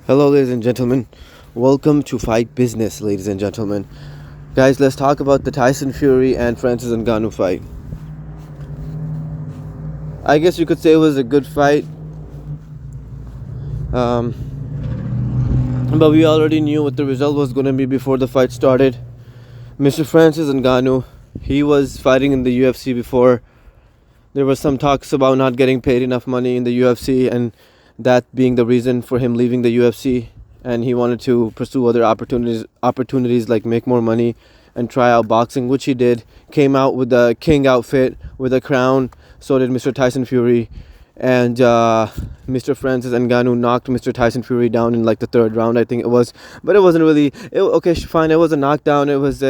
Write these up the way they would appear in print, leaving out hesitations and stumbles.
Hello, ladies and gentlemen. Welcome to Fight Business, ladies and gentlemen. Guys, let's talk about the Tyson Fury and Francis Ngannou fight. I guess you could say it was a good fight. But we already knew what the result was going to be before the fight started. Mr. Francis Ngannou, he was fighting in the UFC before. There were some talks about not getting paid enough money in the UFC and that being the reason for him leaving the UFC, and he wanted to pursue other opportunities like make more money and try out boxing, which he did. Came out with the king outfit with a crown. So did Mr. Tyson Fury, and Mr. Francis Ngannou knocked Mr. Tyson Fury down in like the third round, I think it was. But it wasn't really okay. Fine, it was a knockdown. It was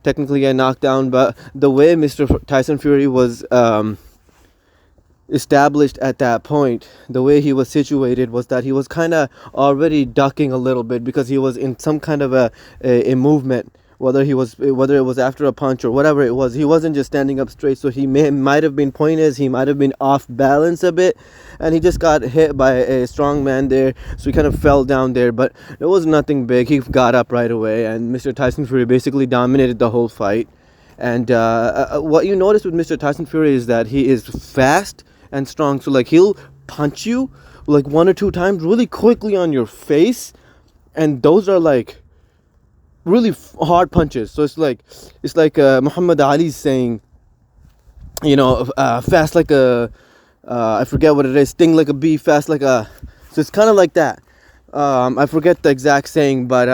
technically a knockdown, but the way Mr. Tyson Fury was established at that point, the way he was situated was that he was kind of already ducking a little bit because he was in some kind of a movement, whether it was after a punch or whatever it was. He wasn't just standing up straight, so he might have been pointless. He might have been off balance a bit, and he just got hit by a strong man there, so he kind of fell down there, but it was nothing big. He got up right away, and Mr. Tyson Fury basically dominated the whole fight. And what you notice with Mr. Tyson Fury is that he is fast and strong. So like he'll punch you like one or two times really quickly on your face, and those are like really hard punches. So it's like Muhammad Ali's saying, fast like a I forget what it is, sting like a bee, fast like a. So it's kind of like that. I forget the exact saying, but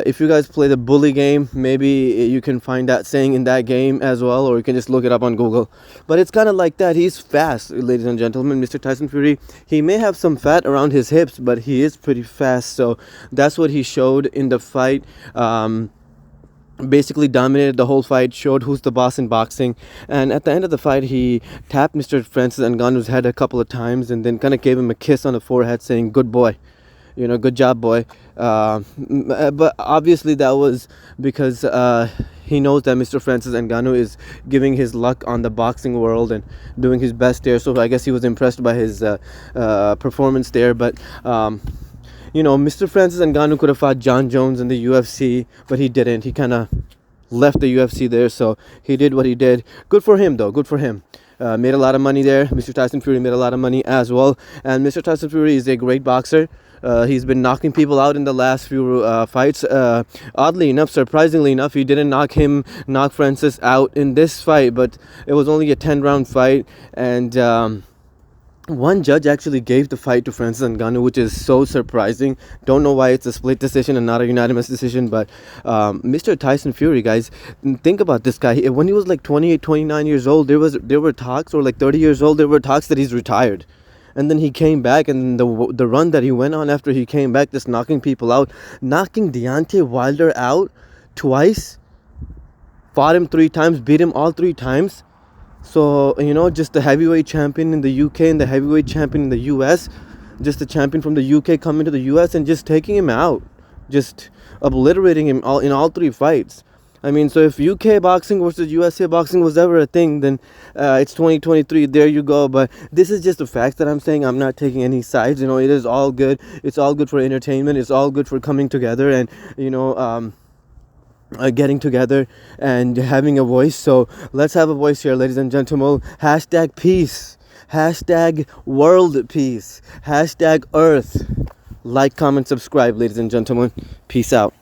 if you guys play the bully game, maybe you can find that saying in that game as well, or you can just look it up on Google. But it's kind of like that. He's fast, ladies and gentlemen. Mr. Tyson Fury, he may have some fat around his hips, but he is pretty fast. So that's what he showed in the fight. Basically dominated the whole fight, showed who's the boss in boxing. And at the end of the fight, he tapped Mr. Francis Ngannou's head a couple of times and then kind of gave him a kiss on the forehead saying, "Good boy. Good job, boy." But obviously that was because he knows that Mr. Francis Ngannou is giving his luck on the boxing world and doing his best there. So I guess he was impressed by his performance there. But Mr. Francis Ngannou could have fought John Jones in the UFC, but he didn't. He kind of left the UFC there, so he did what he did. Good for him, though. Good for him. Made a lot of money there. Mr. Tyson Fury made a lot of money as well. And Mr. Tyson Fury is a great boxer. He's been knocking people out in the last few fights. Oddly enough, surprisingly enough, he didn't knock Francis out in this fight, but it was only a 10-round fight. And one judge actually gave the fight to Francis Ngannou, which is so surprising. Don't know why it's a split decision and not a unanimous decision. But Mr. Tyson Fury, guys, think about this guy. When he was like 28, 29 years old, there were talks, or like 30 years old, there were talks that he's retired. And then he came back, and the run that he went on after he came back, just knocking people out, knocking Deontay Wilder out twice, fought him 3 times, beat him all 3 times. So, just the heavyweight champion in the UK and the heavyweight champion in the US, just the champion from the UK coming to the US and just taking him out, just obliterating him in all 3 fights. I mean, so if UK boxing versus USA boxing was ever a thing, then it's 2023. There you go. But this is just a fact that I'm saying. I'm not taking any sides. It is all good. It's all good for entertainment. It's all good for coming together and, getting together and having a voice. So let's have a voice here, ladies and gentlemen. Hashtag peace. Hashtag world peace. Hashtag earth. Like, comment, subscribe, ladies and gentlemen. Peace out.